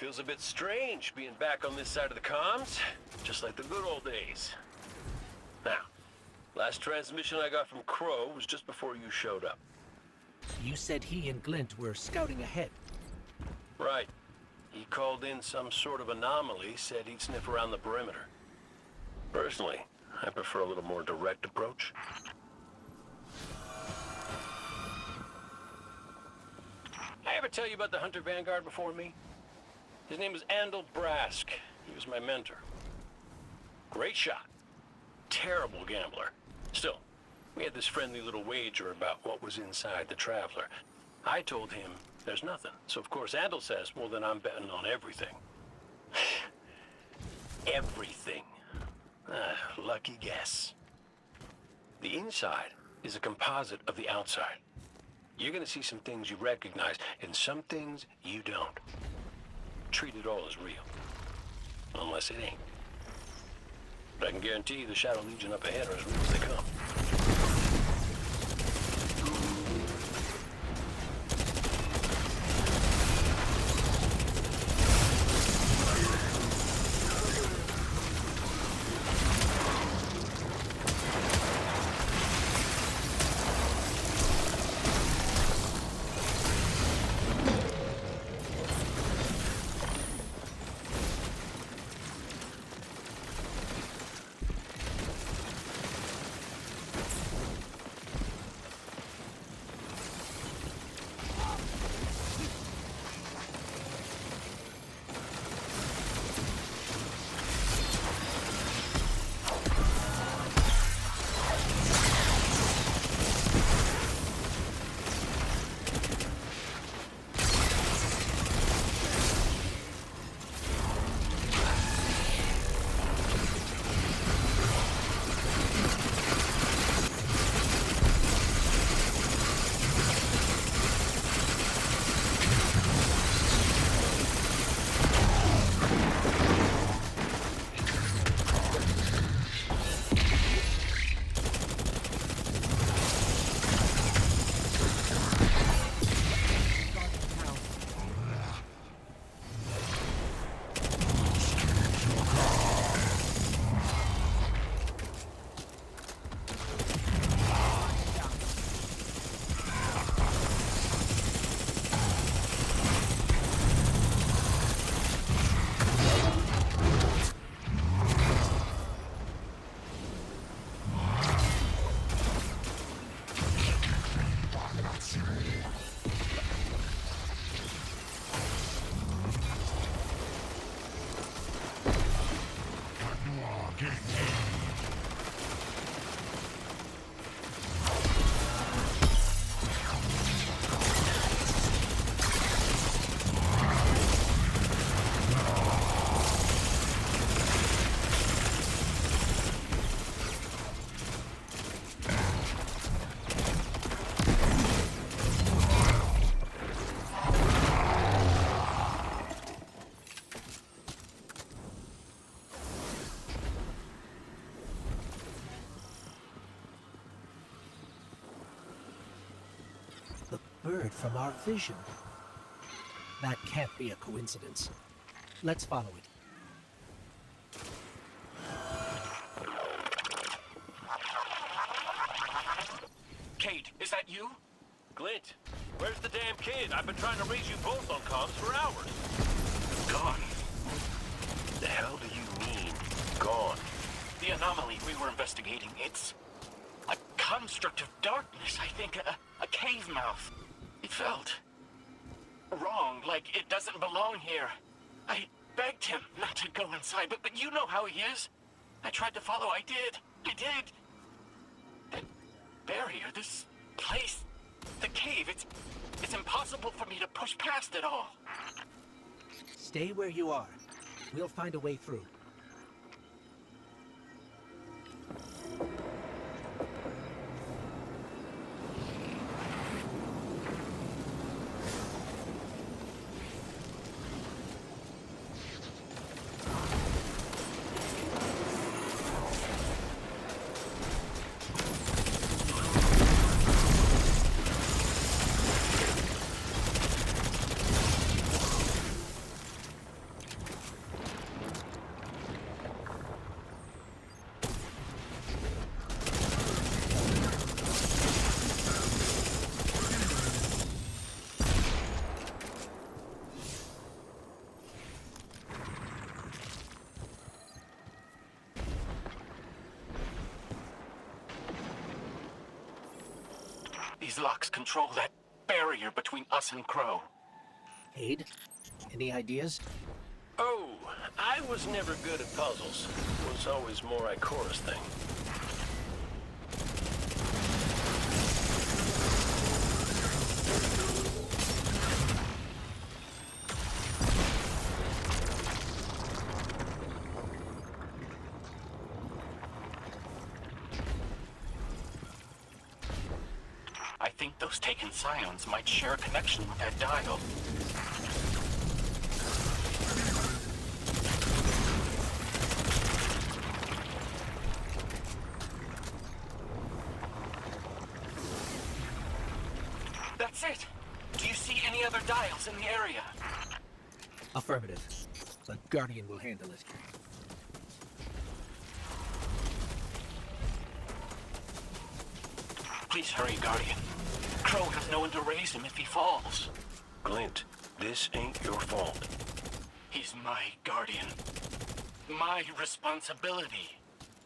Feels a bit strange being back on this side of the comms, just like the good old days. Now, last transmission I got from Crow was just before you showed up. You said he and Glint were scouting ahead. Right. He called in some sort of anomaly, said he'd sniff around the perimeter. Personally, I prefer a little more direct approach. I ever tell you about the Hunter Vanguard before me? His name was Andal Brask. He was my mentor. Great shot. Terrible gambler. Still, we had this friendly little wager about what was inside the Traveler. I told him there's nothing. So of course Andal says, well then I'm betting on everything. Everything. Lucky guess. The inside is a composite of the outside. You're gonna see some things you recognize, and some things you don't. Treat it all as real. Unless it ain't. But I can guarantee you the Shadow Legion up ahead are as real as they come. Bird from our vision. That can't be a coincidence. Let's follow it. Cade, is that you? Glint, where's the damn kid? I've been trying to reach you both on comms for hours. Gone. The hell do you mean, gone? The anomaly we were investigating, it's a construct of darkness, I think. A cave mouth. It felt wrong, like it doesn't belong here. I begged him not to go inside, but you know how he is. I tried to follow, I did. That barrier, this place, the cave, it's impossible for me to push past it all. Stay where you are. We'll find a way through. These locks control that barrier between us and Crow. Cade, any ideas? Oh, I was never good at puzzles. It was always more Ikora's thing. I think those taken scions might share a connection with that dial. That's it! Do you see any other dials in the area? Affirmative. The Guardian will handle it. Please hurry, Guardian. Crow has no one to raise him if he falls. Glint, this ain't your fault. He's my Guardian. My responsibility.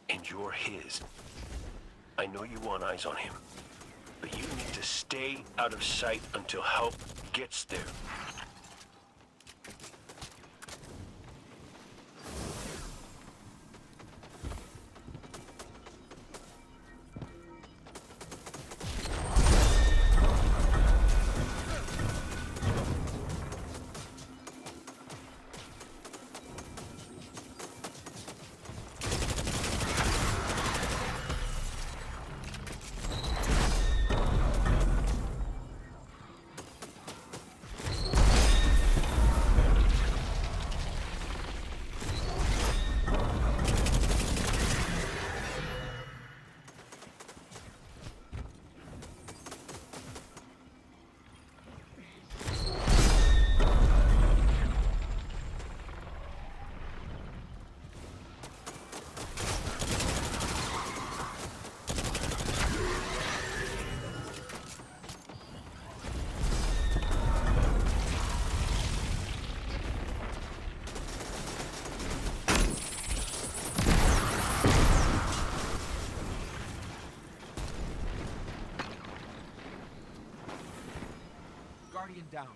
And you're his. I know you want eyes on him, but you need to stay out of sight until help gets there. Guardian down.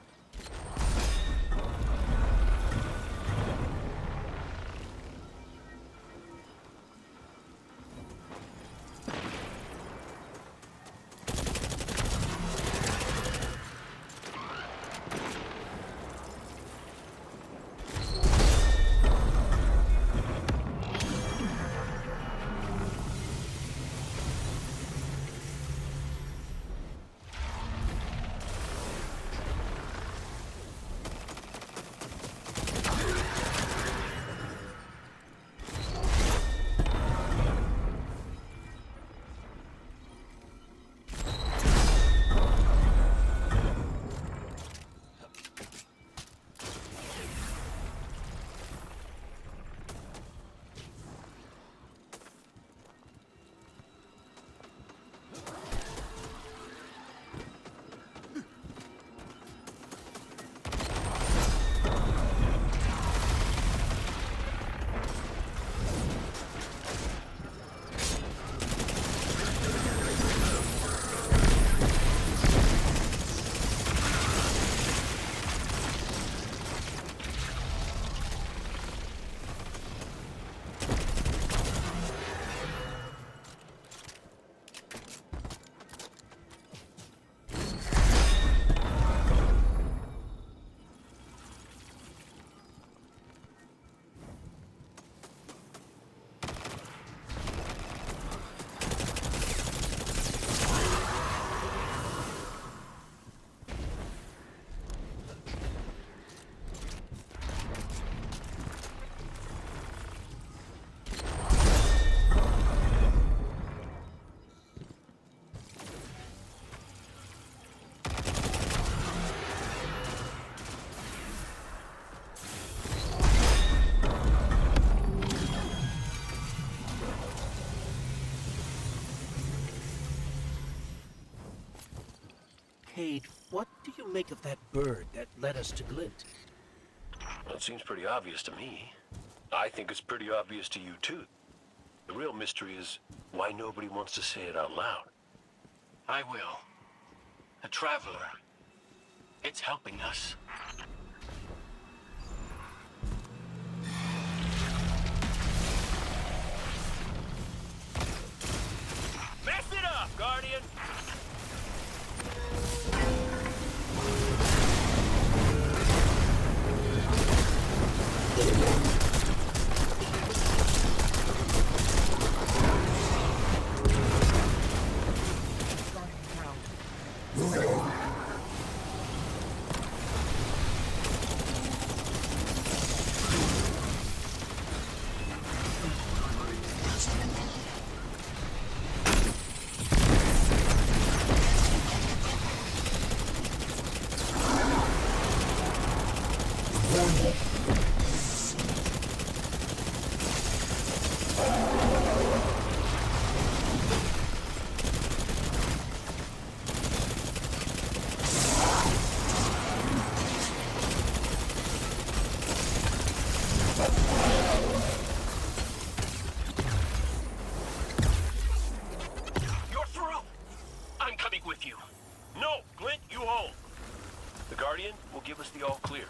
Cade, what do you make of that bird that led us to Glint? Well, it seems pretty obvious to me. I think it's pretty obvious to you, too. The real mystery is why nobody wants to say it out loud. I will. A traveler. It's helping us. Mess it up, Guardian! You're through! I'm coming with you. No, Clint, you hold. The Guardian will give us the all clear.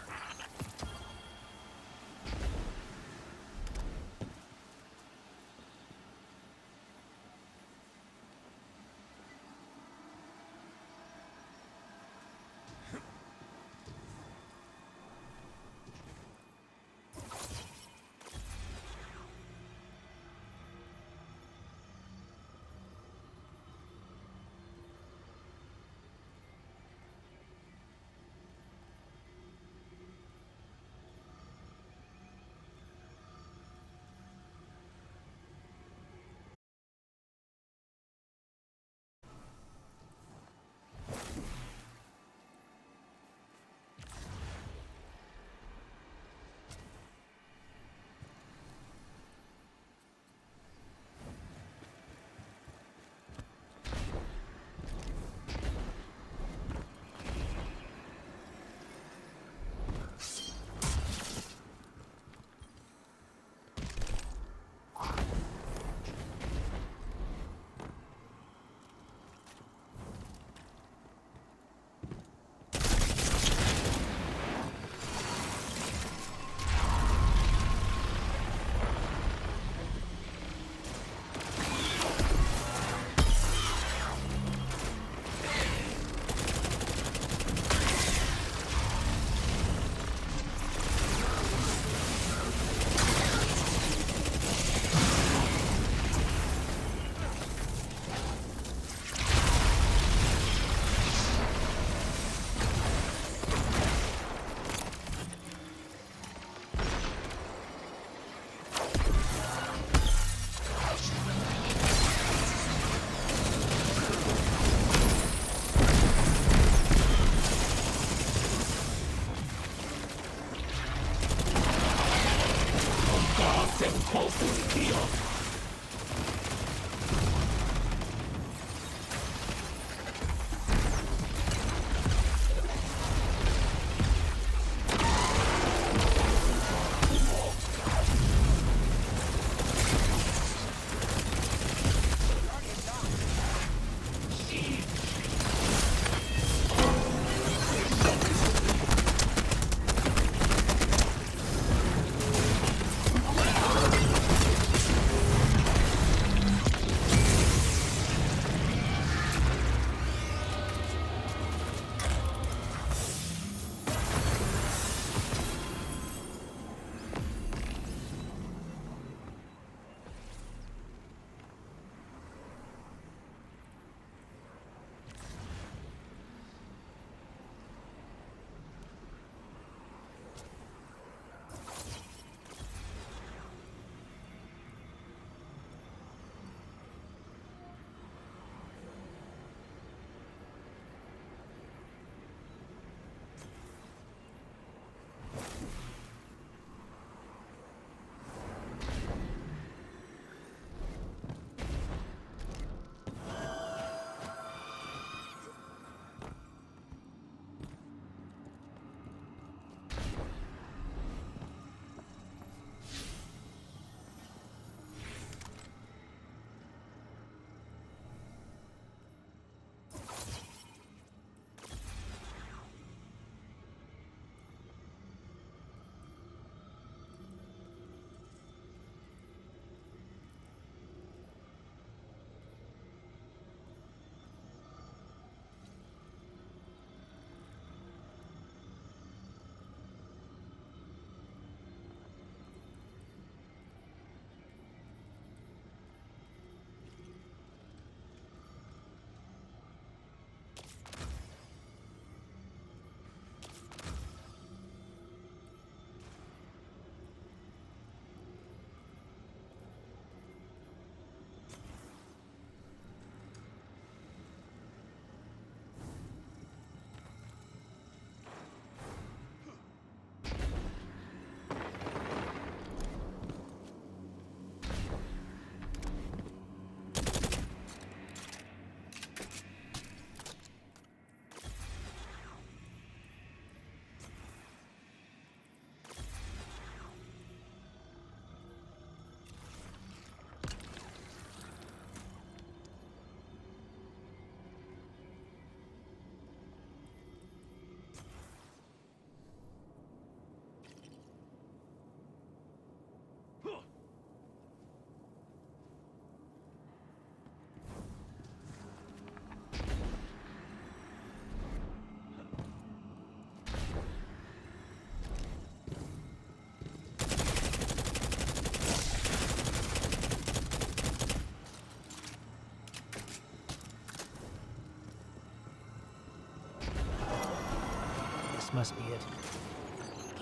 must be it.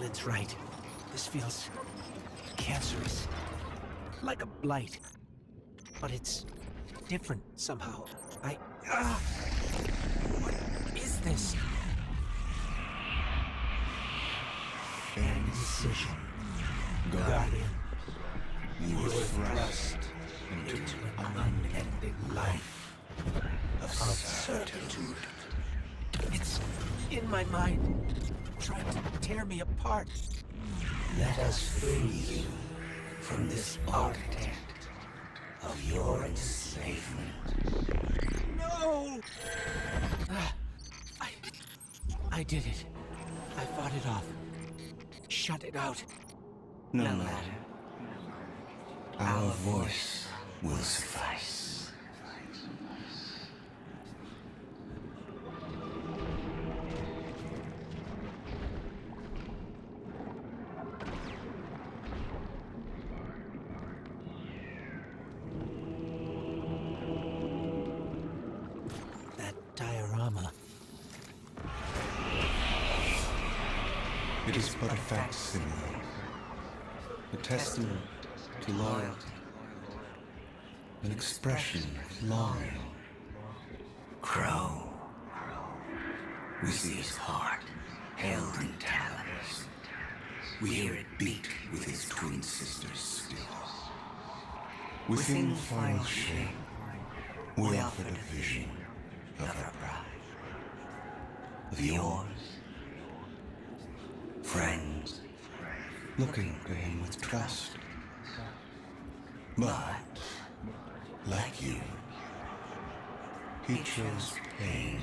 Lynn's right. This feels cancerous. Like a blight. But it's different somehow. What is this? Indecision. Guardian. You were thrust into An unending life of certitude. It's in my mind, trying to tear me apart. Let us free you from this architect of your enslavement. No! I did it. I fought it off. Shut it out. no matter. Our voice will suffice. That diorama. It is but a facsimile, a testament to loyalty, an expression of longing. Crow. We see his heart held in talons. We hear it beat with his twin sisters still. Within final shape, we offered a vision of our bride, Of yours. Friends. looking to him with trust. But, like you, he chose pain.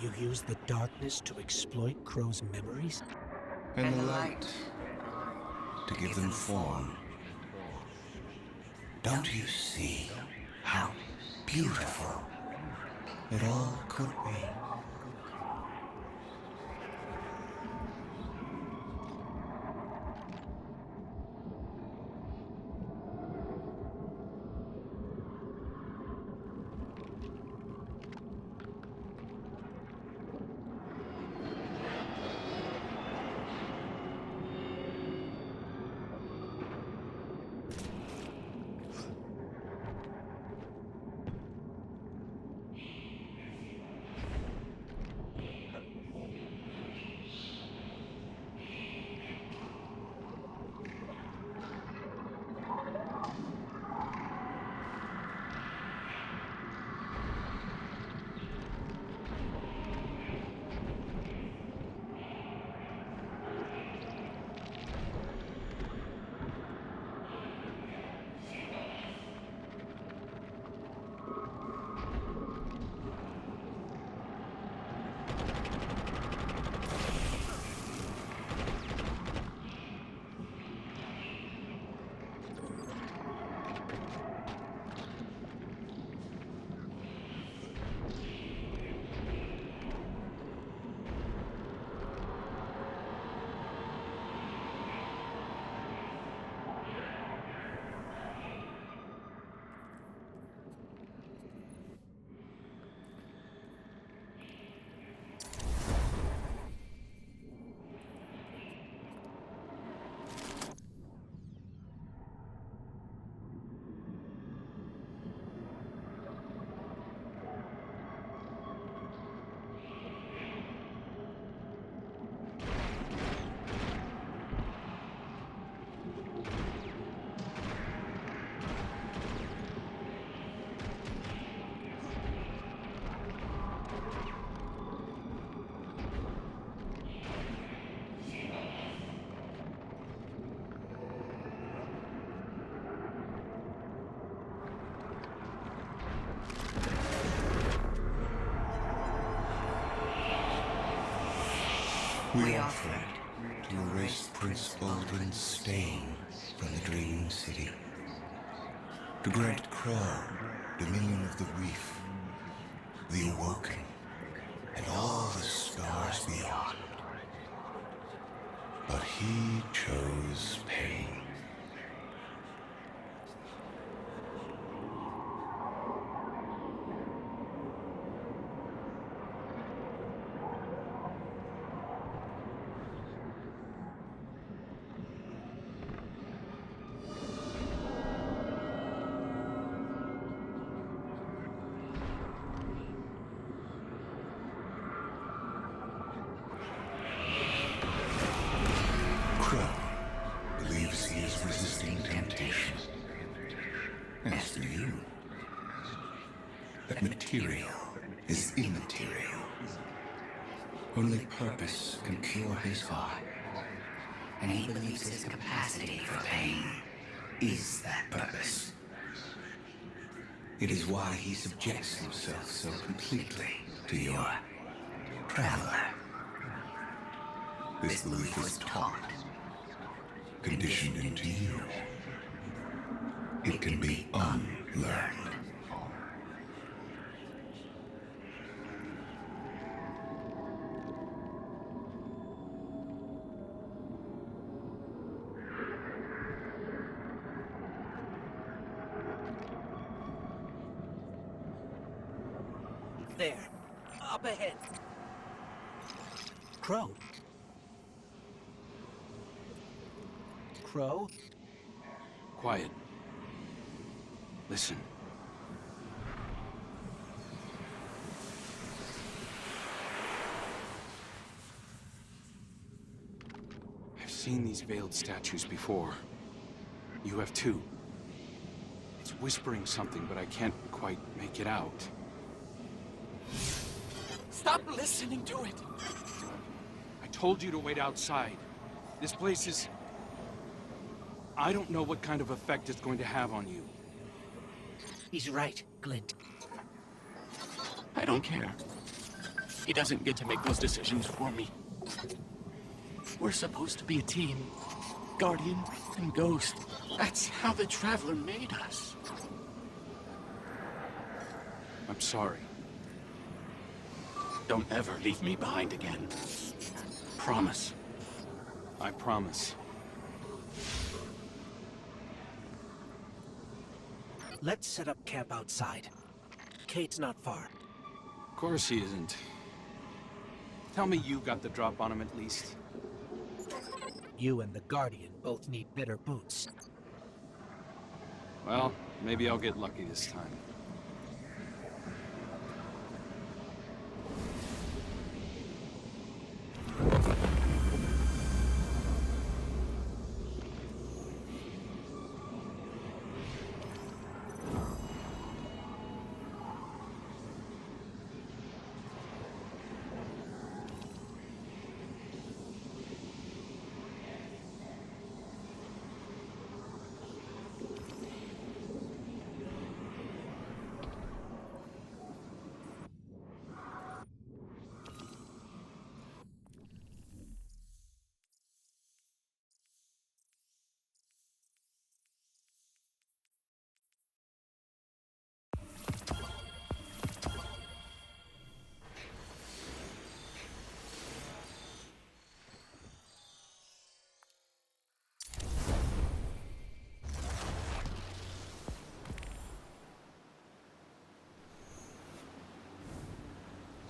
You use the darkness to exploit Crow's memories? And the light to give them form. Don't you see how beautiful it all could be? We offered to erase Prince Baldwin's stain from the Dreaming City, to grant Crow dominion of the Reef, the Awoken, and all the stars beyond. But he chose pain. Only purpose can cure his heart. And he believes his capacity for pain is that purpose. It is why he subjects himself so completely to your Traveler. This belief was taught, conditioned into you. It can be unlearned. There. Up ahead. Crow. Crow? Quiet. Listen. I've seen these veiled statues before. You have too. It's whispering something, but I can't quite make it out. Stop listening to it! I told you to wait outside. This place is... I don't know what kind of effect it's going to have on you. He's right, Glint. I don't care. He doesn't get to make those decisions for me. We're supposed to be a team. Guardian and Ghost. That's how the Traveler made us. I'm sorry. Don't ever leave me behind again. Promise. I promise. Let's set up camp outside. Kate's not far. Of course he isn't. Tell me you got the drop on him at least. You and the Guardian both need better boots. Well, maybe I'll get lucky this time.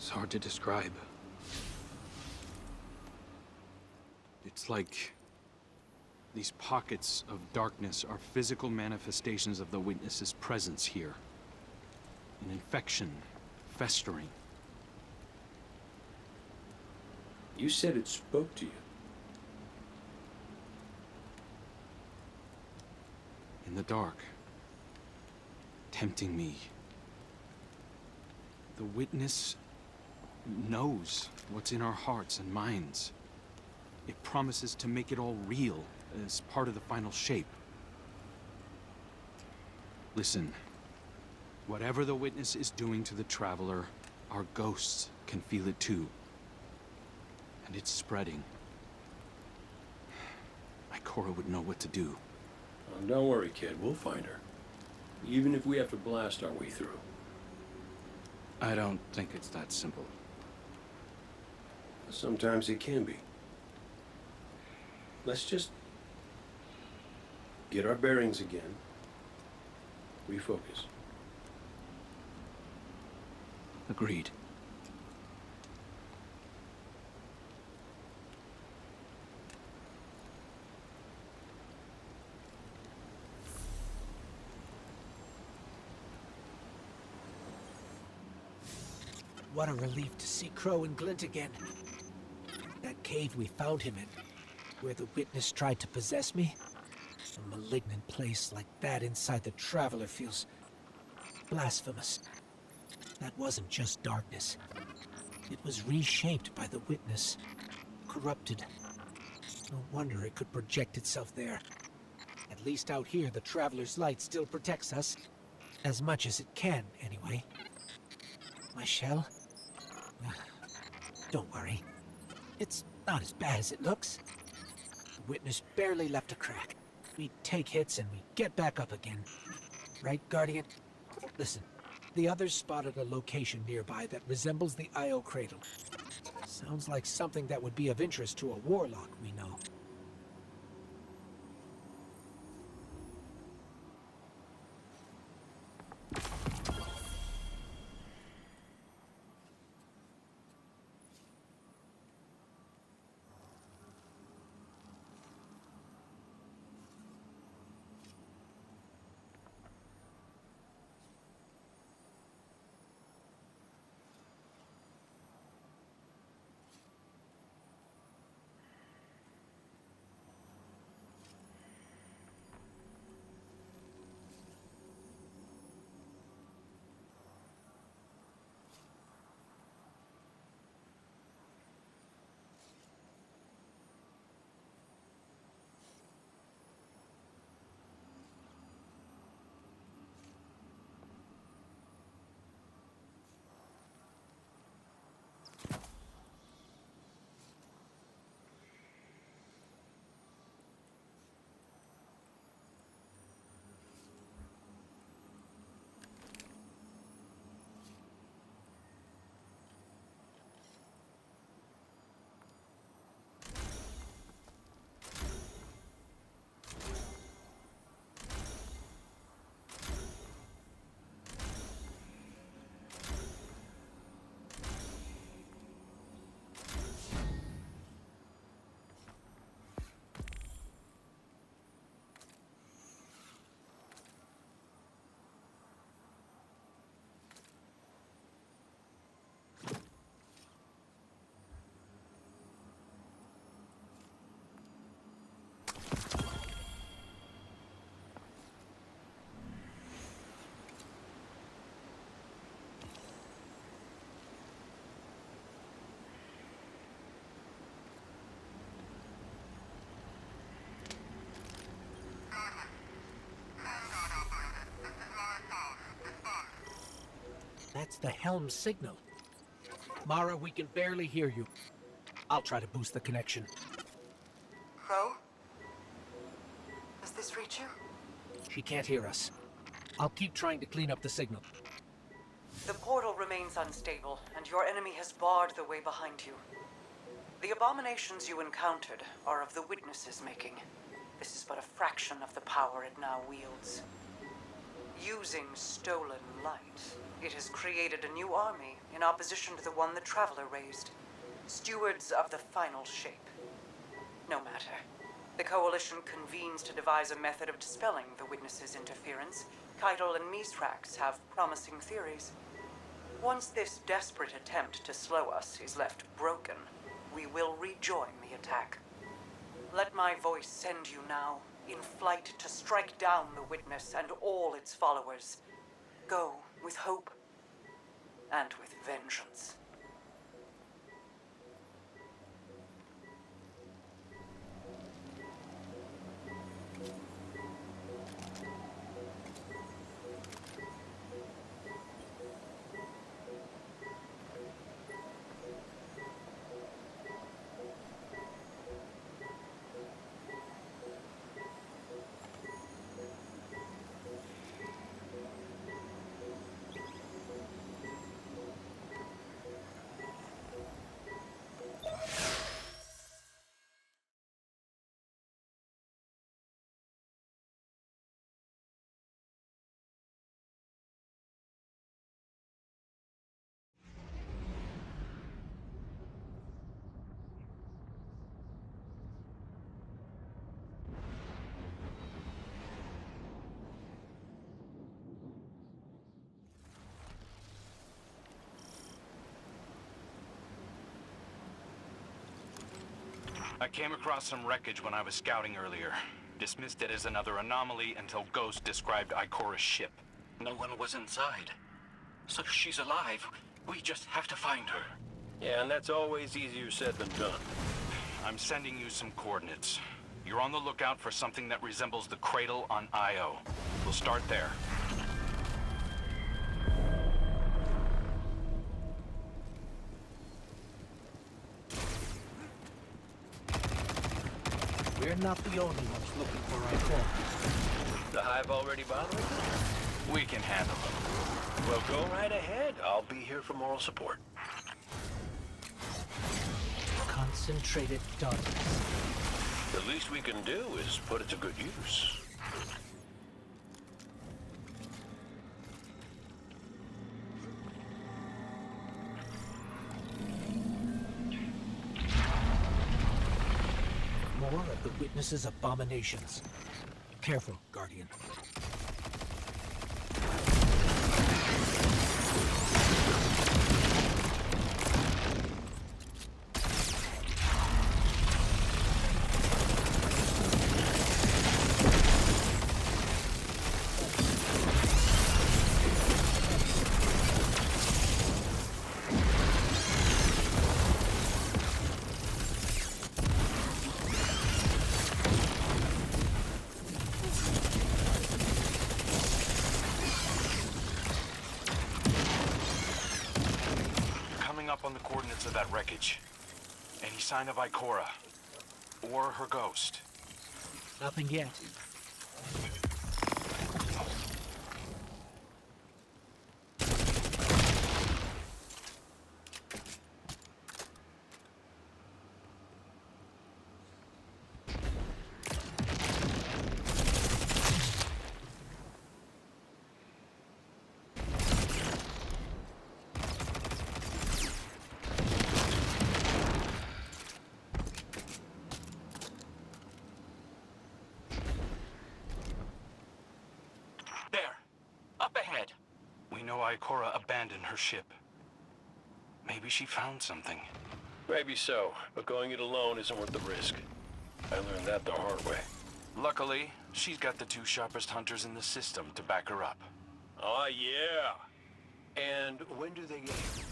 It's hard to describe. It's like these pockets of darkness are physical manifestations of the Witness's presence here. An infection, festering. You said it spoke to you. In the dark. Tempting me. The Witness knows what's in our hearts and minds. It promises to make it all real as part of the final shape. Listen, whatever the Witness is doing to the Traveler, our ghosts can feel it too. And it's spreading. Ikora would know what to do. Don't worry, kid. We'll find her. Even if we have to blast our way through. I don't think it's that simple. Sometimes it can be. Let's just get our bearings again. Refocus. Agreed. What a relief to see Crow and Glint again. That cave we found him in, where the Witness tried to possess me. A malignant place like that inside the Traveler feels blasphemous. That wasn't just darkness. It was reshaped by the witness. Corrupted. No wonder it could project itself there. At least out here, the Traveler's Light still protects us. As much as it can, anyway. My shell? Don't worry. It's not as bad as it looks. The witness barely left a crack. We take hits and we get back up again. Right, Guardian? Listen, the others spotted a location nearby that resembles the Io Cradle. Sounds like something that would be of interest to a warlock we know. That's the helm signal. Mara, we can barely hear you. I'll try to boost the connection. Crow? Does this reach you? She can't hear us. I'll keep trying to clean up the signal. The portal remains unstable, and your enemy has barred the way behind you. The abominations you encountered are of the Witness's making. This is but a fraction of the power it now wields. Using stolen light, it has created a new army in opposition to the one the Traveler raised. Stewards of the final shape. No matter. The Coalition convenes to devise a method of dispelling the Witness's interference. Keitel and Mithrax have promising theories. Once this desperate attempt to slow us is left broken, we will rejoin the attack. Let my voice send you now, in flight to strike down the Witness and all its followers. Go with hope and with vengeance. I came across some wreckage when I was scouting earlier. Dismissed it as another anomaly until Ghost described Ikora's ship. No one was inside. So she's alive. We just have to find her. Yeah, and that's always easier said than done. I'm sending you some coordinates. You're on the lookout for something that resembles the cradle on Io. We'll start there. We're not the only ones looking for Ikora. The Hive already bothering? We can handle them. Well, go right ahead. I'll be here for moral support. Concentrated darkness. The least we can do is put it to good use. More of the Witness's abominations. Careful, Guardian. Up on the coordinates of that wreckage. Any sign of Ikora? Or her ghost? Nothing yet. Ikora abandoned her ship. Maybe she found something. Maybe so, but going it alone isn't worth the risk. I learned that the hard way. Luckily, she's got the two sharpest hunters in the system to back her up. Oh, yeah. And when do they get here?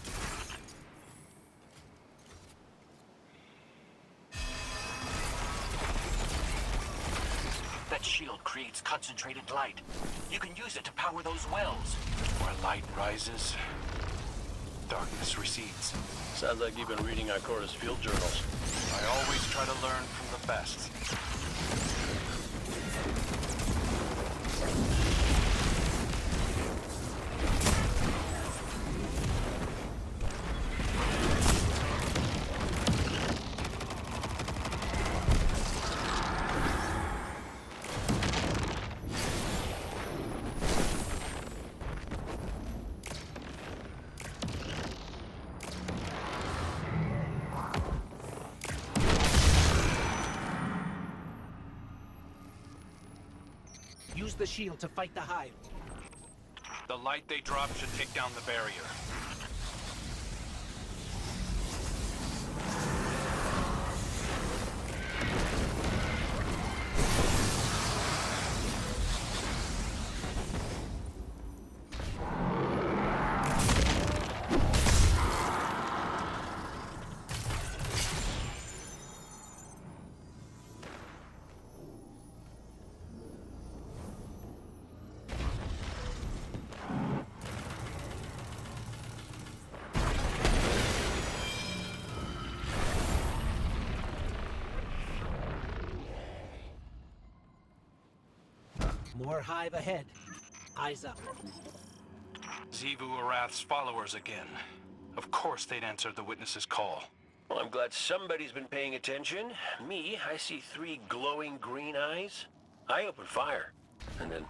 That shield creates concentrated light. You can use it to power those wells. Where light rises, darkness recedes. Sounds like you've been reading Ikora's field journals. I always try to learn from the best. Use the shield to fight the Hive. The light they drop should take down the barrier. More Hive ahead. Eyes up. Xivu Arath's followers again. Of course they'd answered the witness's call. Well, I'm glad somebody's been paying attention. Me, I see 3 glowing green eyes. I open fire, and then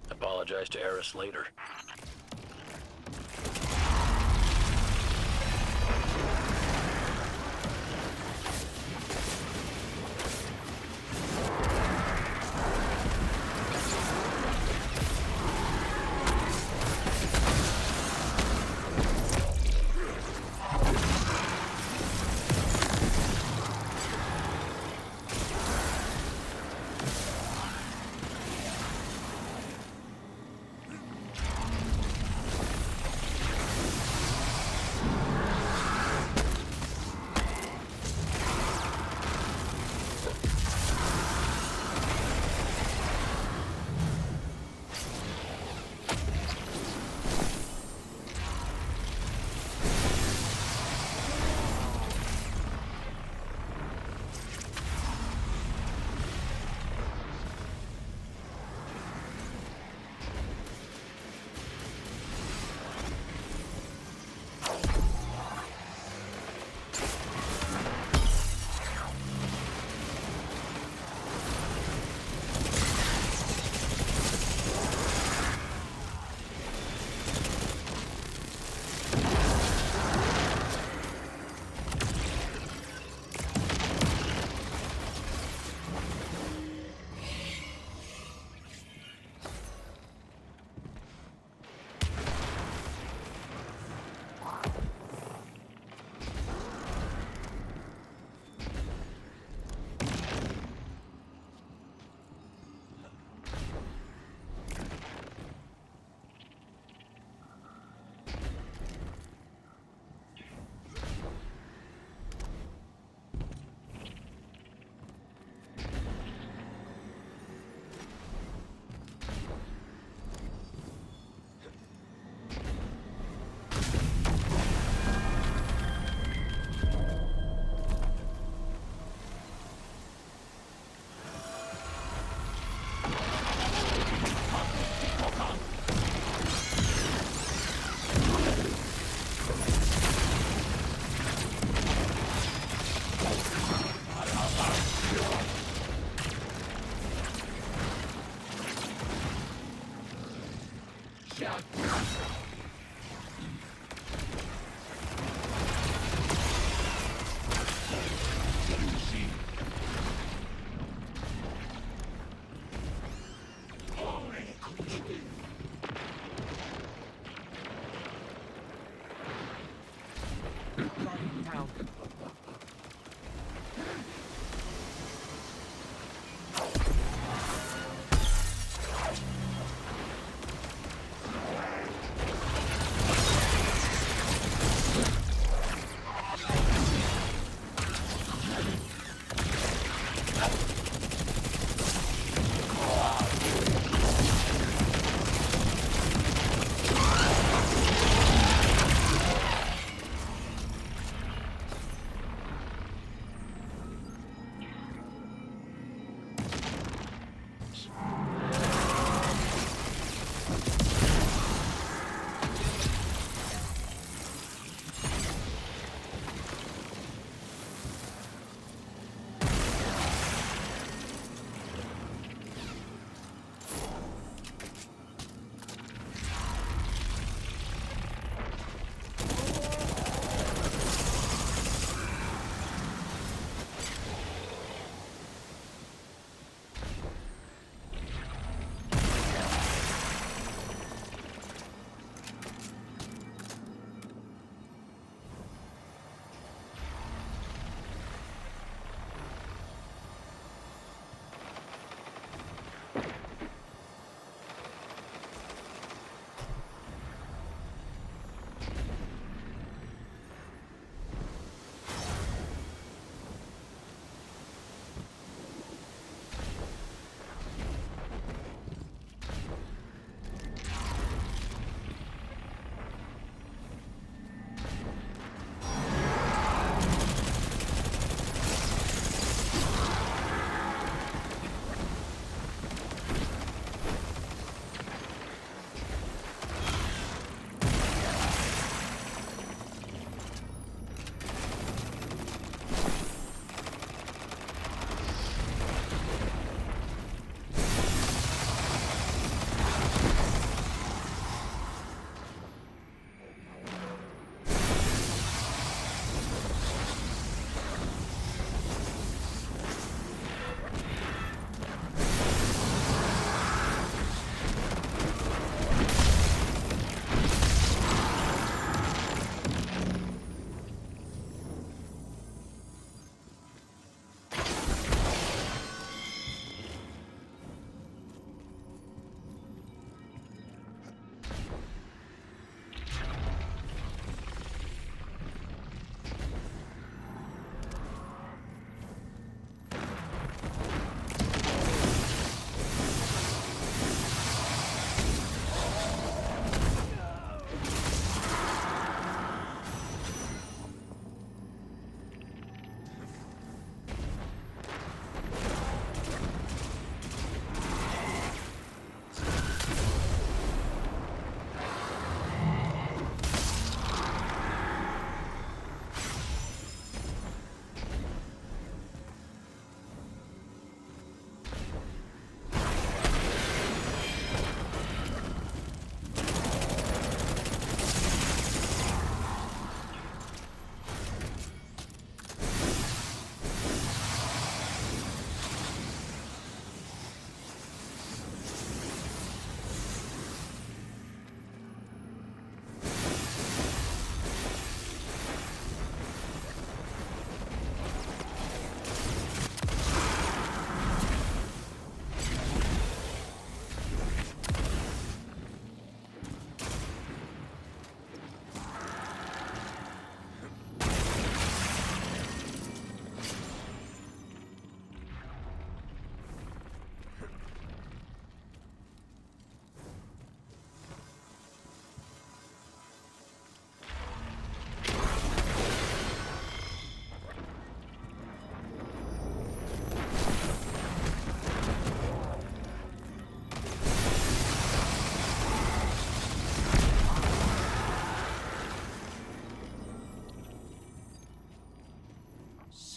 apologize to Eris later. town.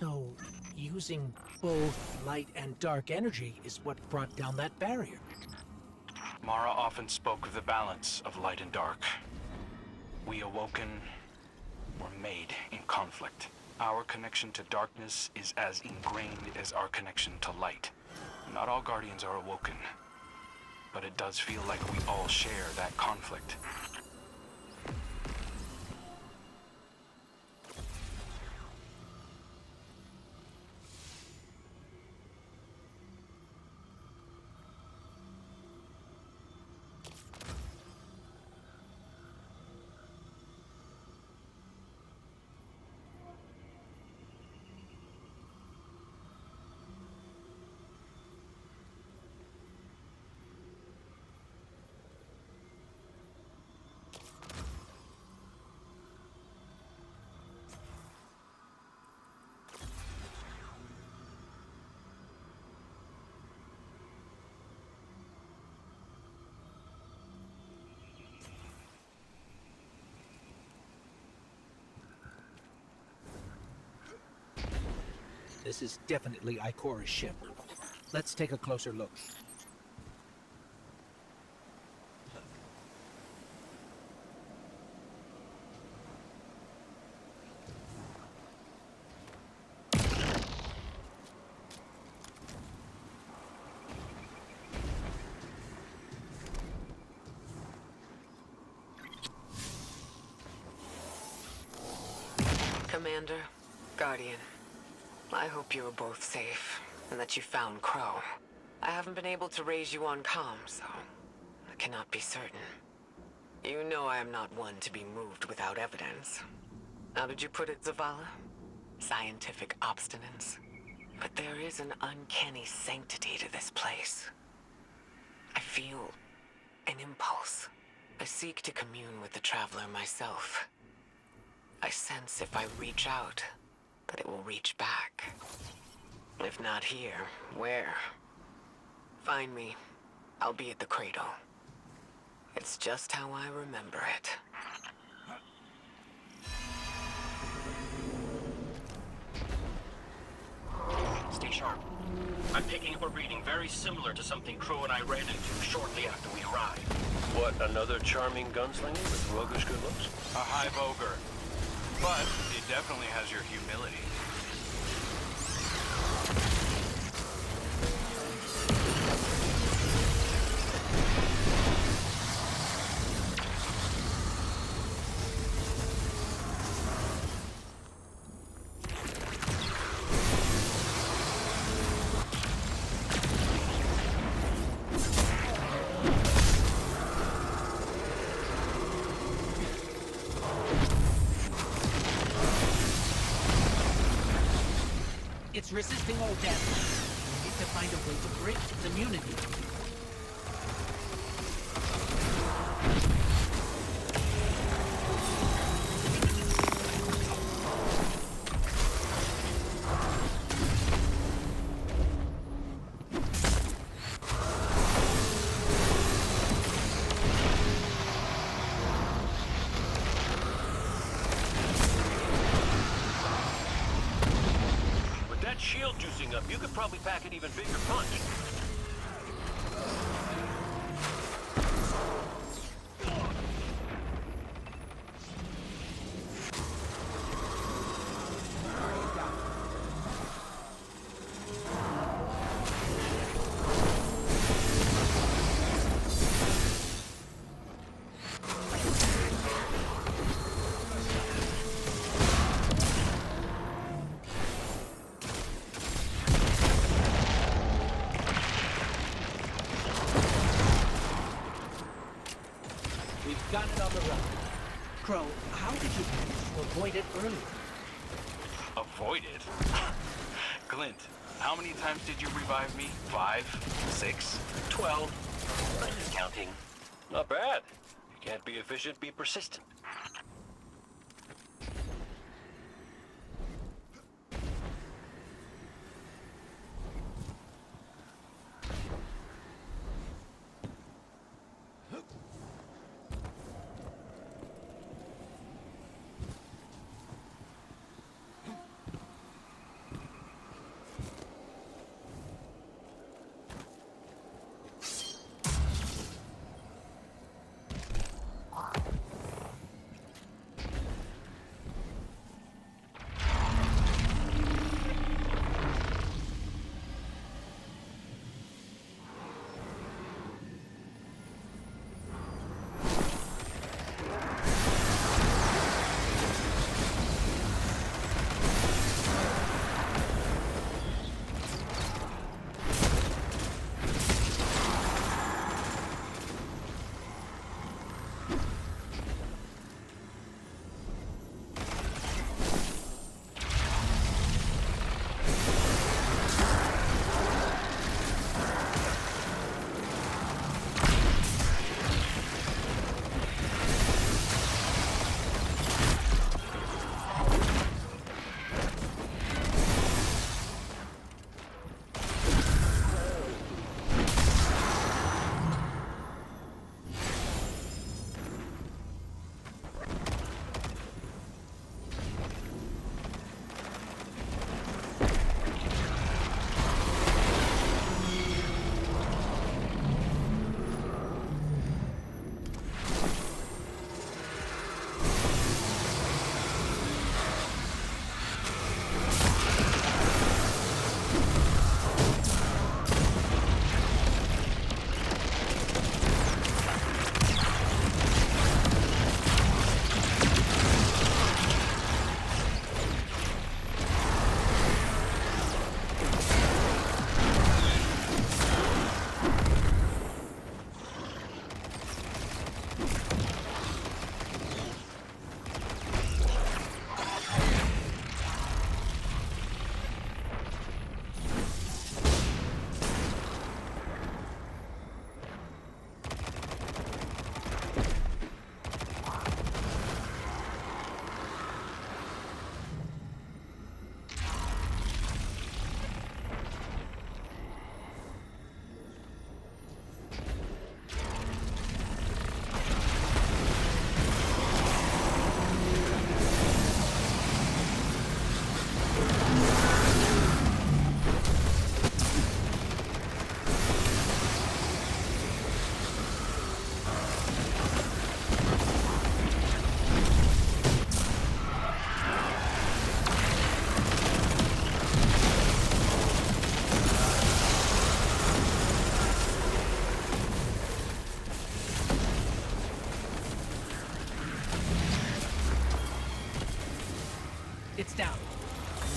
So, using both light and dark energy is what brought down that barrier. Mara often spoke of the balance of light and dark. We awoken were made in conflict. Our connection to darkness is as ingrained as our connection to light. Not all Guardians are awoken, but it does feel like we all share that conflict. This is definitely Ikora's ship. Let's take a closer look. Commander, Guardian, I hope you are both safe, and that you found Crow. I haven't been able to raise you on comm, so I cannot be certain. You know I am not one to be moved without evidence. How did you put it, Zavala? Scientific obstinance. But there is an uncanny sanctity to this place. I feel an impulse. I seek to commune with the Traveler myself. I sense if I reach out, that it will reach back. If not here, where? Find me. I'll be at the cradle. It's just how I remember it. Stay sharp. I'm picking up a reading very similar to something Crow and I ran into shortly after we arrived. What, another charming gunslinger with roguish good looks? A hive ogre. But it definitely has your humility. It's resisting all damage. We need to find a way to break its immunity. Shield juicing up, you could probably pack an even bigger punch. Got it on the run. Crow, how did you manage to avoid it earlier? Avoid it? Glint, how many times did you revive me? 5? 6? 12. I'm just counting. Not bad. You can't be efficient, be persistent.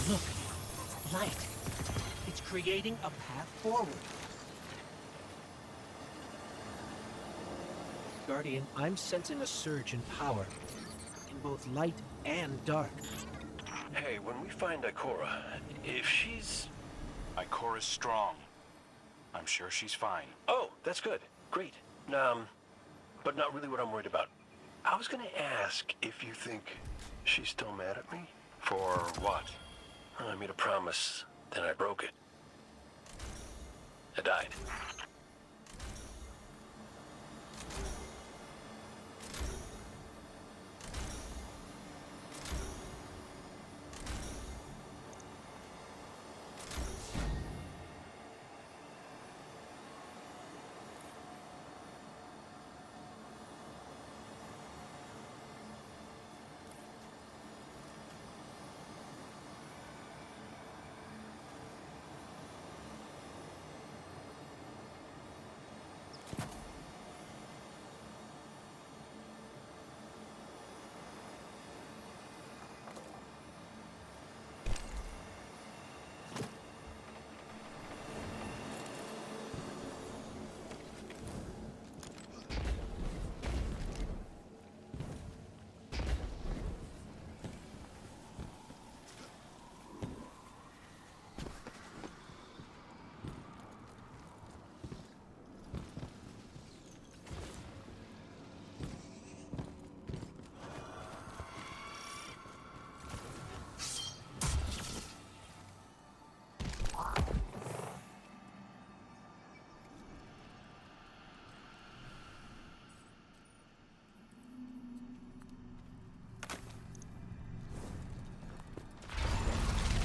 Look, light. It's creating a path forward. Guardian, I'm sensing a surge in power, in both light and dark. Hey, when we find Ikora, if she's... Ikora's strong. I'm sure she's fine. Oh, that's good. Great. But not really what I'm worried about. I was gonna ask if you think she's still mad at me? For what? I made a promise, then I broke it. I died.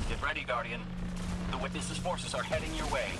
Get ready, Guardian. The Witness's forces are heading your way.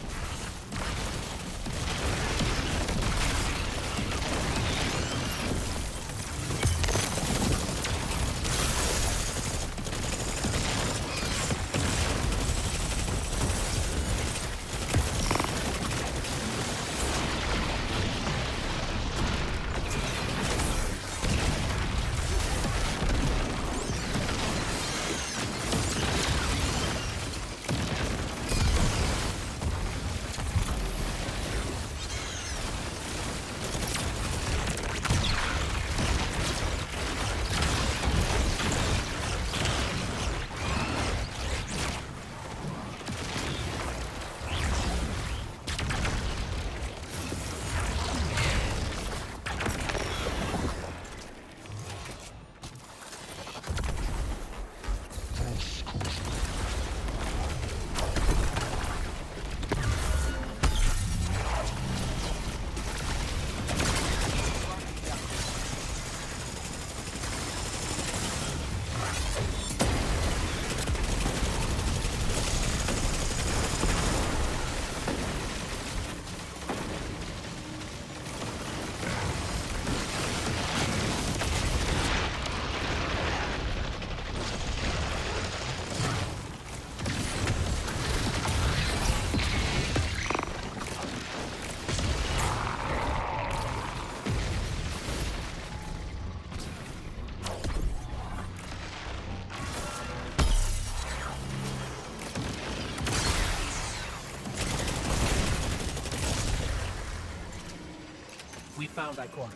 We found Ikora.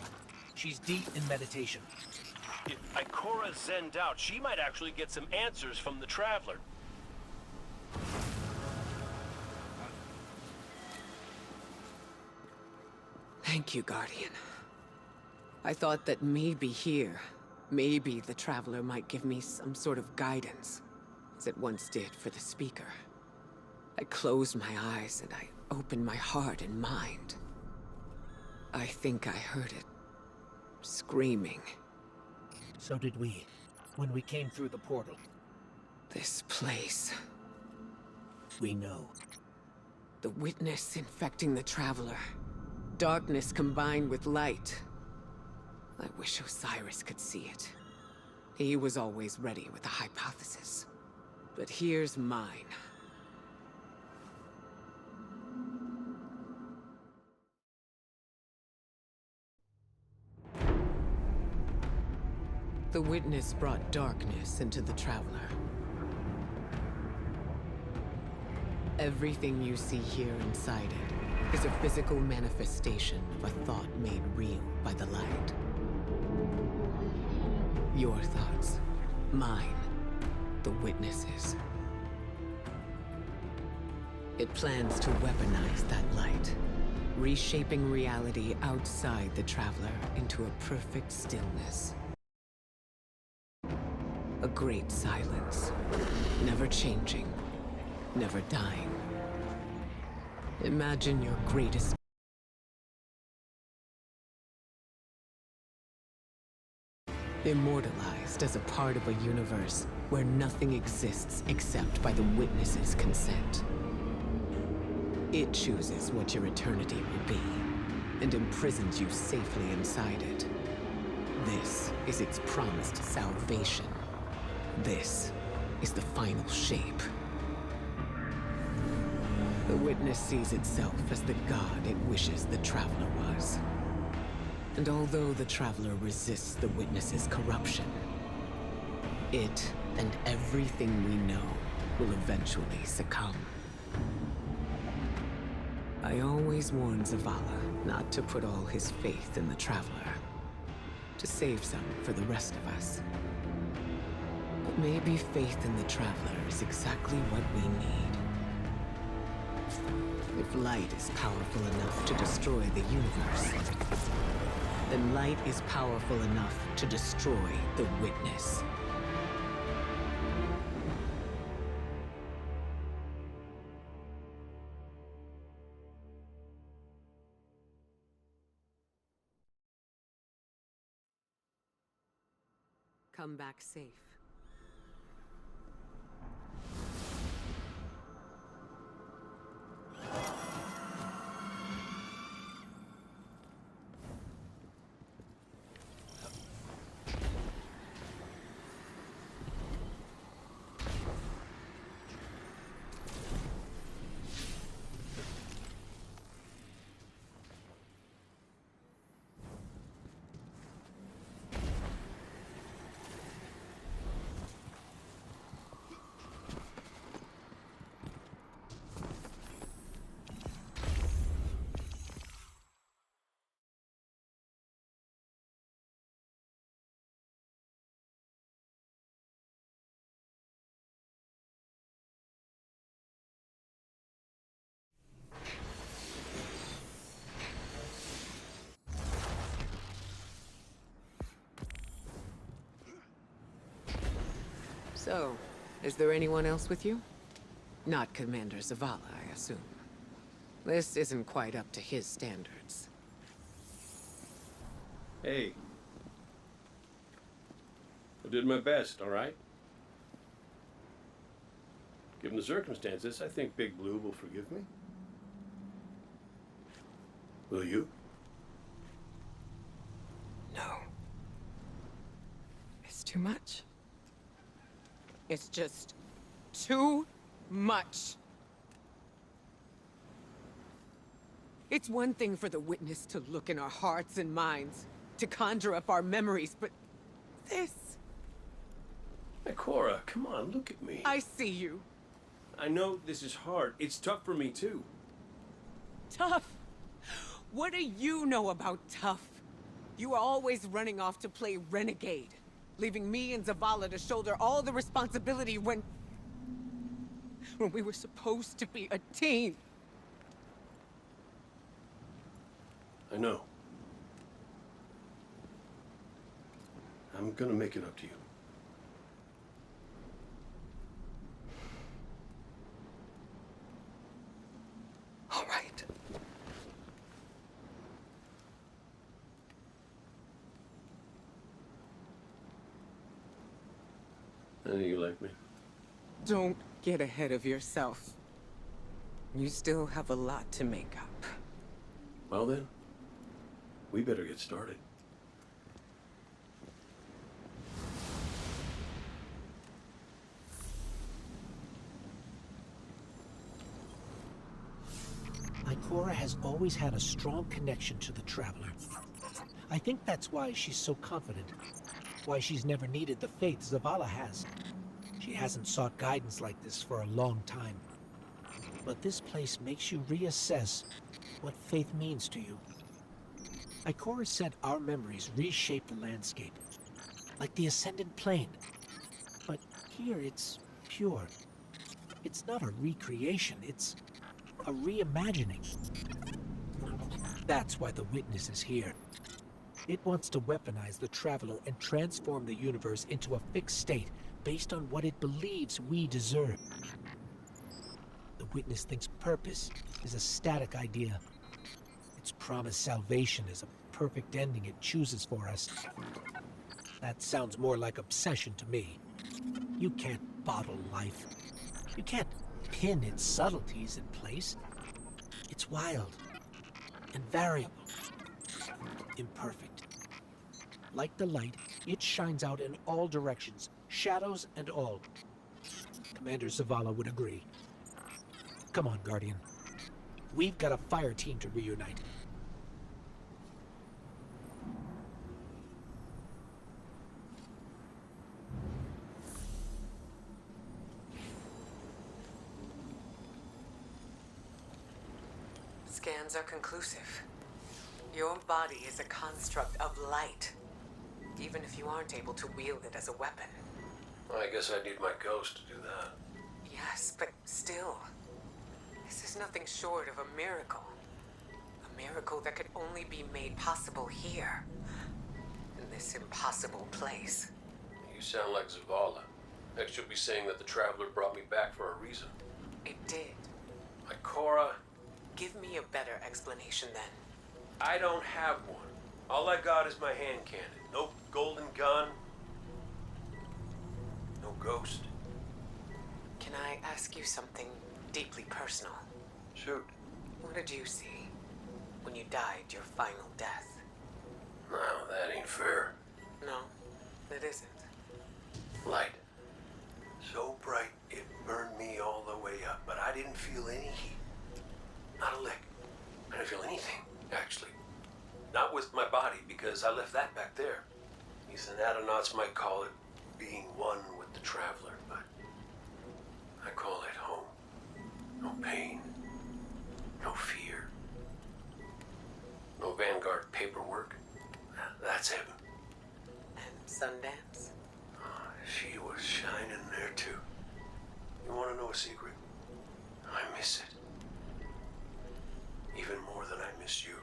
She's deep in meditation. If Ikora's zenned out, she might actually get some answers from the Traveler. Thank you, Guardian. I thought that maybe here, maybe the Traveler might give me some sort of guidance, as it once did for the Speaker. I closed my eyes and I opened my heart and mind. I think I heard it. Screaming. So did we, when we came through the portal. This place. We know. The Witness infecting the Traveler. Darkness combined with light. I wish Osiris could see it. He was always ready with a hypothesis. But here's mine. The Witness brought darkness into the Traveler. Everything you see here inside it is a physical manifestation of a thought made real by the light. Your thoughts, mine, the witnesses. It plans to weaponize that light, reshaping reality outside the Traveler into a perfect stillness. A great silence, never changing, never dying. Imagine your greatest immortalized as a part of a universe where nothing exists except by the witness's consent. It chooses what your eternity will be, and imprisons you safely inside it. This is its promised salvation. This is the final shape. The Witness sees itself as the god it wishes the Traveler was. And although the Traveler resists the Witness's corruption, it and everything we know will eventually succumb. I always warn Zavala not to put all his faith in the Traveler, to save some for the rest of us. But maybe faith in the Traveler is exactly what we need. If light is powerful enough to destroy the universe, then light is powerful enough to destroy the Witness. Come back safe. So, is there anyone else with you? Not Commander Zavala, I assume. This isn't quite up to his standards. Hey. I did my best, all right? Given the circumstances, I think Big Blue will forgive me. Will you? No. It's too much. It's just too much. It's one thing for the Witness to look in our hearts and minds, to conjure up our memories, but this... Hey, Cora, come on, look at me. I see you. I know this is hard. It's tough for me, too. Tough? What do you know about tough? You are always running off to play renegade, leaving me and Zavala to shoulder all the responsibility when we were supposed to be a team. I know. I'm gonna make it up to you. All right. I know you like me. Don't get ahead of yourself. You still have a lot to make up. Well then, we better get started. Ikora has always had a strong connection to the Traveler. I think that's why she's so confident. Why she's never needed the faith Zavala has. She hasn't sought guidance like this for a long time. But this place makes you reassess what faith means to you. Ikora said our memories reshape the landscape, like the Ascendant Plane. But here it's pure. It's not a recreation, it's a reimagining. That's why the Witness is here. It wants to weaponize the Traveler and transform the universe into a fixed state based on what it believes we deserve. The Witness thinks purpose is a static idea. Its promised salvation is a perfect ending it chooses for us. That sounds more like obsession to me. You can't bottle life. You can't pin its subtleties in place. It's wild and variable, imperfect. Like the light, it shines out in all directions, shadows and all. Commander Zavala would agree. Come on, Guardian. We've got a fire team to reunite. Scans are conclusive. Your body is a construct of light, even if you aren't able to wield it as a weapon. I guess I need my ghost to do that. Yes, but still, this is nothing short of a miracle. A miracle that could only be made possible here, in this impossible place. You sound like Zavala. Next you'll be saying that the Traveler brought me back for a reason. It did. Ikora, Give me a better explanation then. I don't have one. All I got is my hand cannon. No golden gun. No ghost. Can I ask you something deeply personal? Shoot. What did you see when you died your final death? No, that ain't fair. No, it isn't. Light. So bright it burned me all the way up, but I didn't feel any heat. Not a lick. I didn't feel anything, actually. Not with my body, because I left that back there. These anatonautes might call it being one with the Traveler, but I call it home. No pain. No fear. No Vanguard paperwork. That's heaven. And Sundance? She was shining there too. You want to know a secret? I miss it. Even more than I miss you.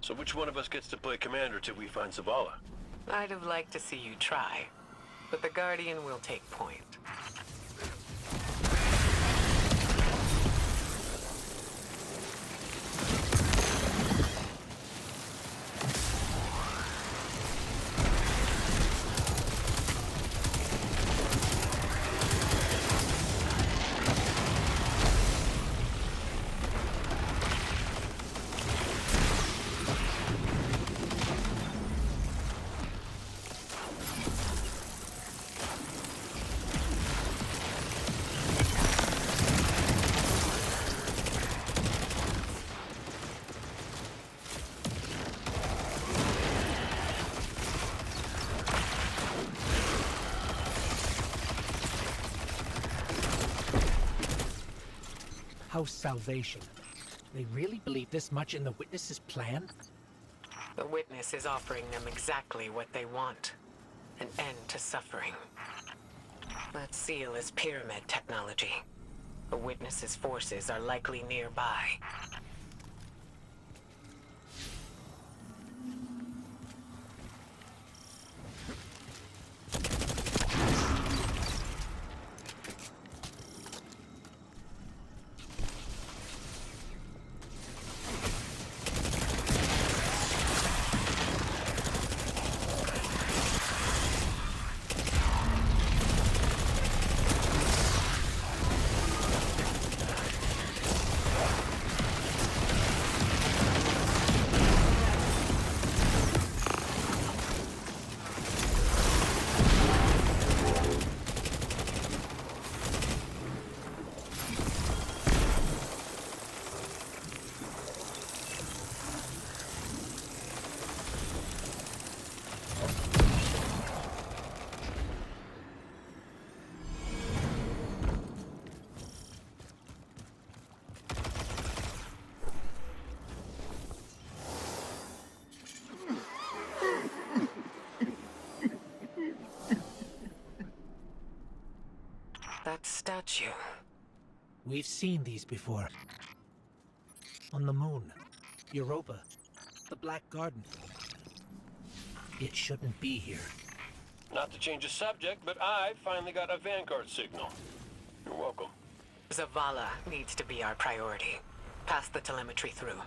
So which one of us gets to play commander till we find Zavala? I'd have liked to see you try, but the Guardian will take point. House Salvation. They really believe this much in the Witness's plan? The Witness is offering them exactly what they want. An end to suffering. That seal is pyramid technology. The Witness's forces are likely nearby. that statue? We've seen these before. On the moon, Europa, the Black Garden. It shouldn't be here. Not to change the subject, but I finally got a Vanguard signal. You're welcome. Zavala needs to be our priority. Pass the telemetry through.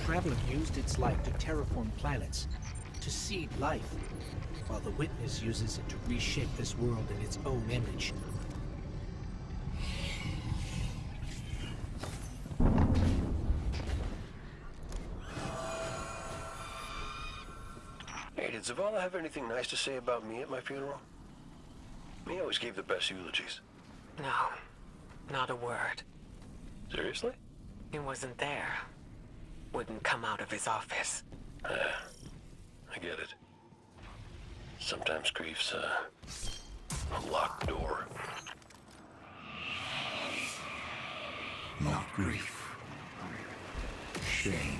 Traveler used its light to terraform planets, to seed life, while the Witness uses it to reshape this world in its own image. Hey, did Zavala have anything nice to say about me at my funeral? He always gave the best eulogies. No, not a word. Seriously? He wasn't there. Wouldn't come out of his office. I get it. Sometimes grief's a locked door. Not grief. Shame.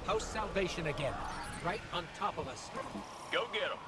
House Salvation again, right on top of us. Go get him.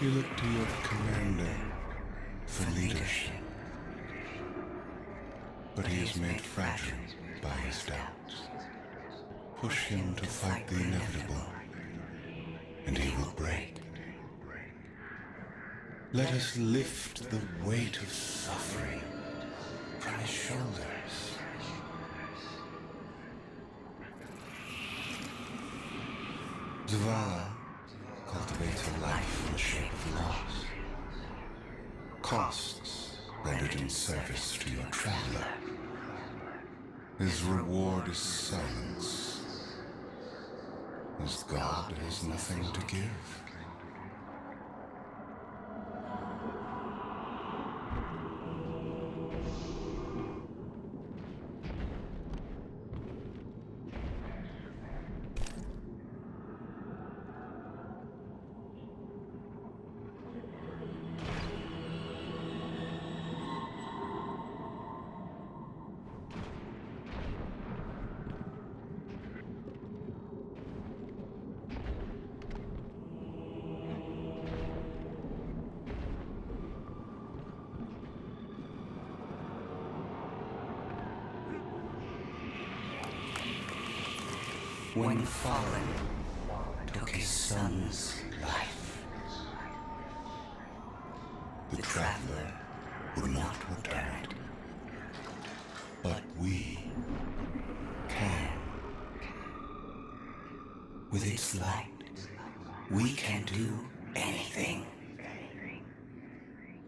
You look to your commander for leadership. But he is made fragile by his doubts. Push him to fight the inevitable, and he will break. Let us lift the weight of suffering from his shoulders. Zavala cultivates a life in the shape of loss. Costs rendered in service to your traveler. His reward is silence, as God has nothing to give. When Fallen took his son's life, the Traveler would not return it. But we can. With its light, we can do anything.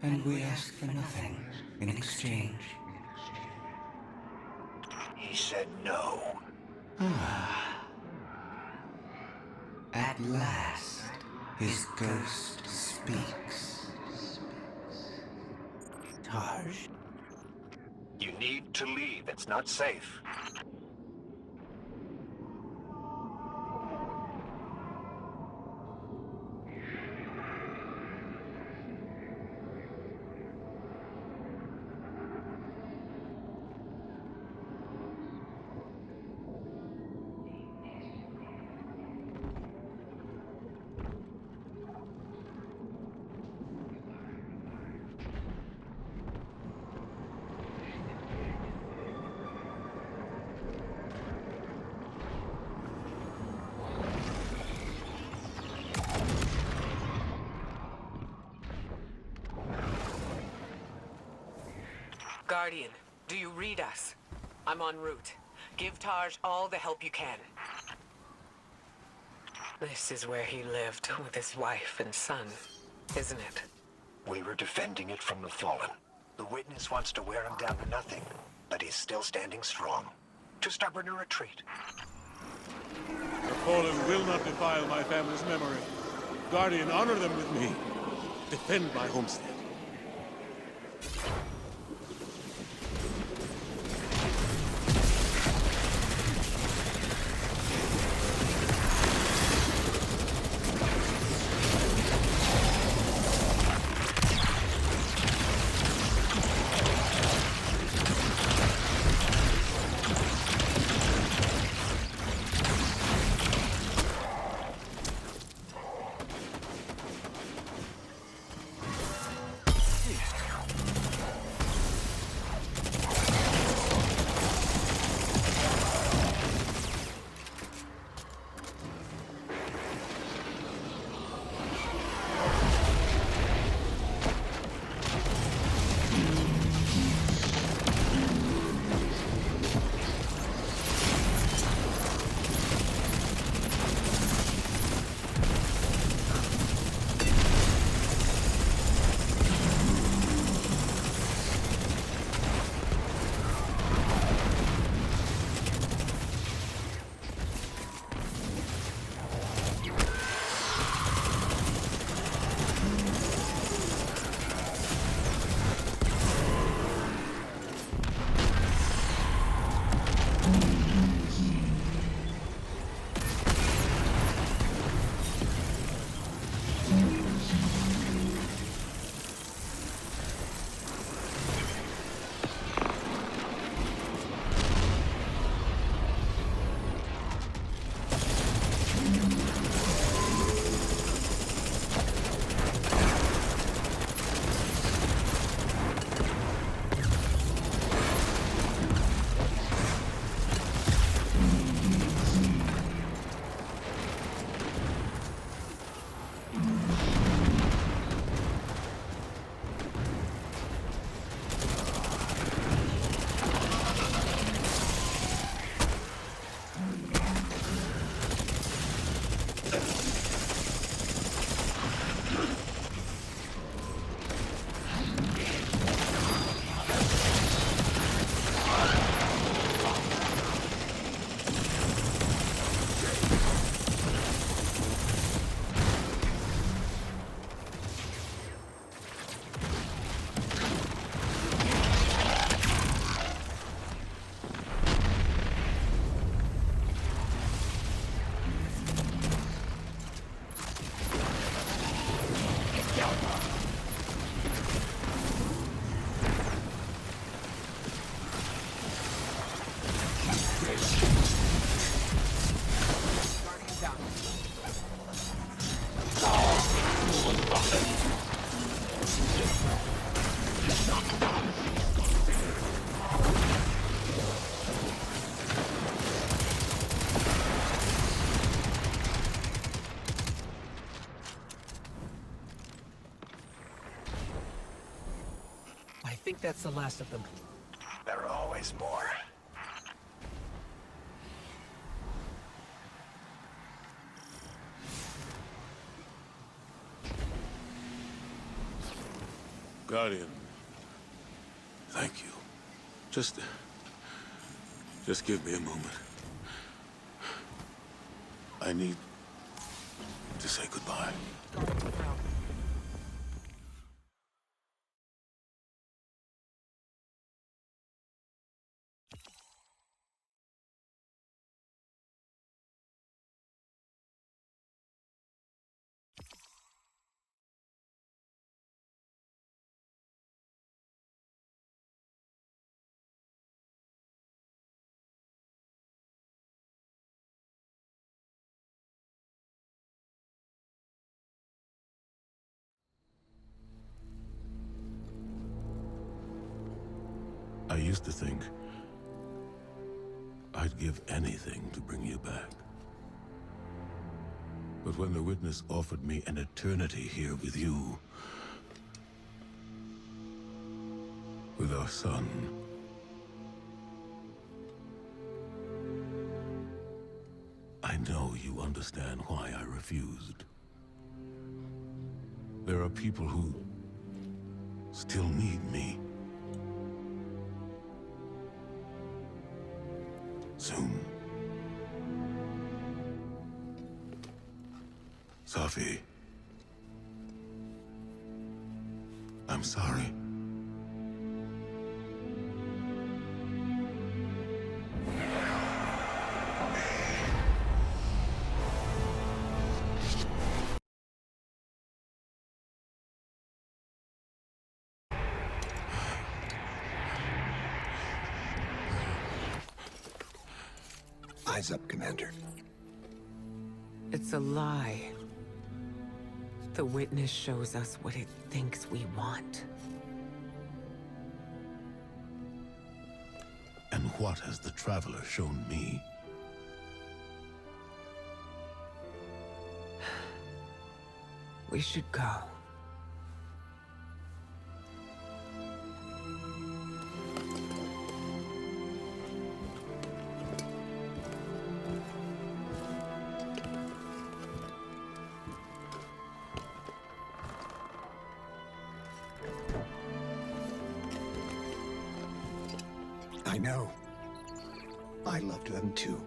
And we ask for nothing in exchange. He said no. At last, his ghost speaks. Tarj, You need to leave. It's not safe. Guardian, do you read us? I'm en route. Give Tarj all the help you can. This is where he lived with his wife and son, isn't it? We were defending it from the Fallen. The Witness wants to wear him down to nothing, but he's still standing strong. Too stubborn to retreat. The Fallen will not defile my family's memory. Guardian, honor them with me. Defend my homestead. I think that's the last of them. There are always more. Guardian, thank you. Just give me a moment. I need to say goodbye. I used to think I'd give anything to bring you back. But when the Witness offered me an eternity here with you, with our son, I know you understand why I refused. There are people who still need me. Soon. Safi. I'm sorry. Eyes up, Commander. It's a lie. The Witness shows us what it thinks we want. And what has the Traveler shown me? We should go. I know. I loved them too.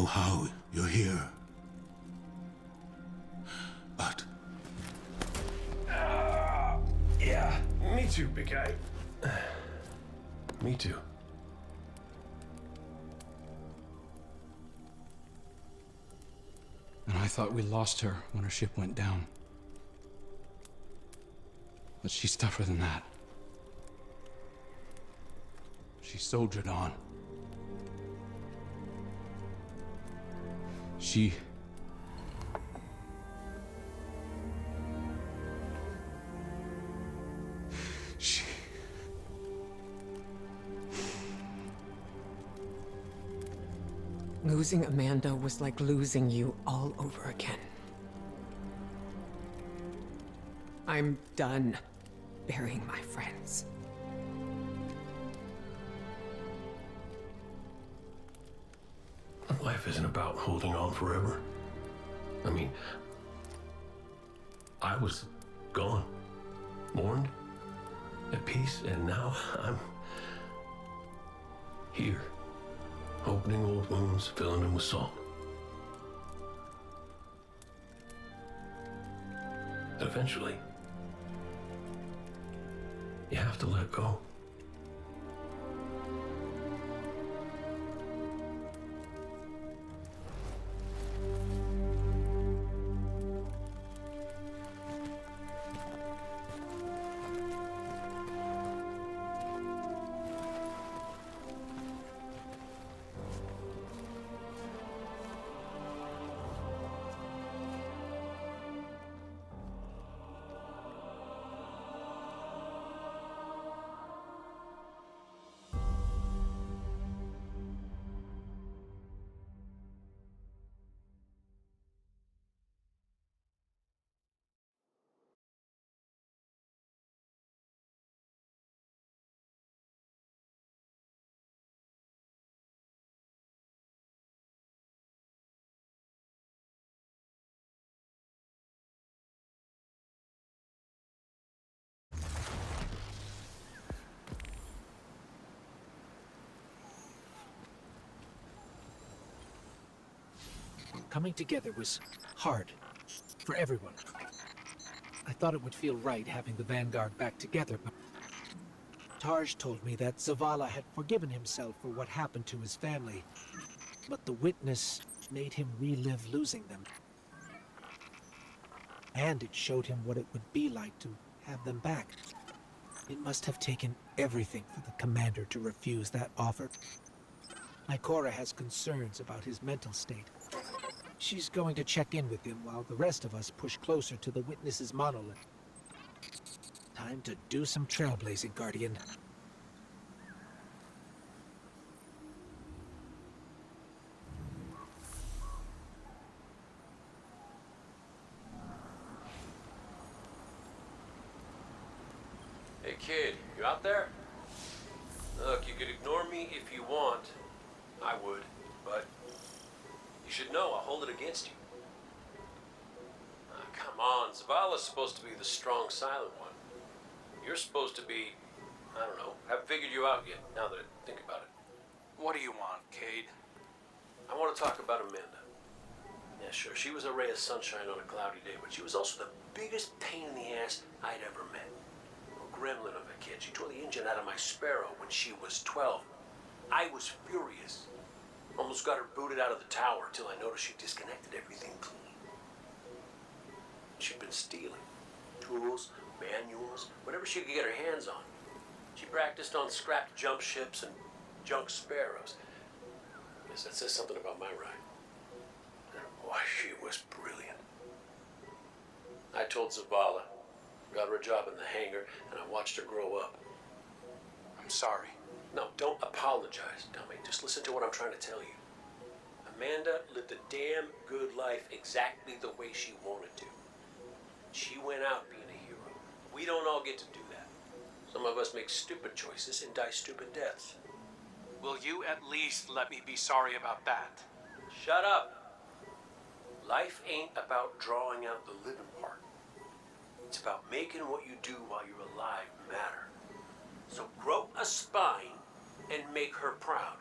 know how you're here. But Yeah, me too, big guy. Me too. And I thought we lost her when her ship went down. But she's tougher than that. She soldiered on. She... Losing Amanda was like losing you all over again. I'm done burying my friends. Life isn't about holding on forever. I mean, I was gone, mourned, at peace, and now I'm here, opening old wounds, filling them with salt. And eventually, you have to let go. Coming together was hard for everyone. I thought it would feel right having the Vanguard back together, but Tarj told me that Zavala had forgiven himself for what happened to his family, but the witness made him relive losing them. And it showed him what it would be like to have them back. It must have taken everything for the commander to refuse that offer. Ikora has concerns about his mental state. She's going to check in with him while the rest of us push closer to the witness's monolith. Time to do some trailblazing, Guardian. Hey kid, you out there? Look, you could ignore me if you want. I would, but you should know I'll hold it against you. Come on, Zavala's supposed to be the strong, silent one. You're supposed to be, I don't know, haven't figured you out yet, now that I think about it. What do you want, Cade? I want to talk about Amanda. Yeah, sure, she was a ray of sunshine on a cloudy day, but she was also the biggest pain in the ass I'd ever met. A gremlin of a kid. She tore the engine out of my Sparrow when she was 12. I was furious. Almost got her booted out of the tower until I noticed she disconnected everything clean. She'd been stealing. Tools, manuals, whatever she could get her hands on. She practiced on scrapped jump ships and junk Sparrows. Guess that says something about my ride. Boy, she was brilliant. I told Zavala, got her a job in the hangar, and I watched her grow up. I'm sorry. No, don't apologize, dummy. Just listen to what I'm trying to tell you. Amanda lived a damn good life exactly the way she wanted to. She went out being a hero. We don't all get to do that. Some of us make stupid choices and die stupid deaths. Will you at least let me be sorry about that? Shut up. Life ain't about drawing out the living part. It's about making what you do while you're alive matter. So grow a spine and make her proud.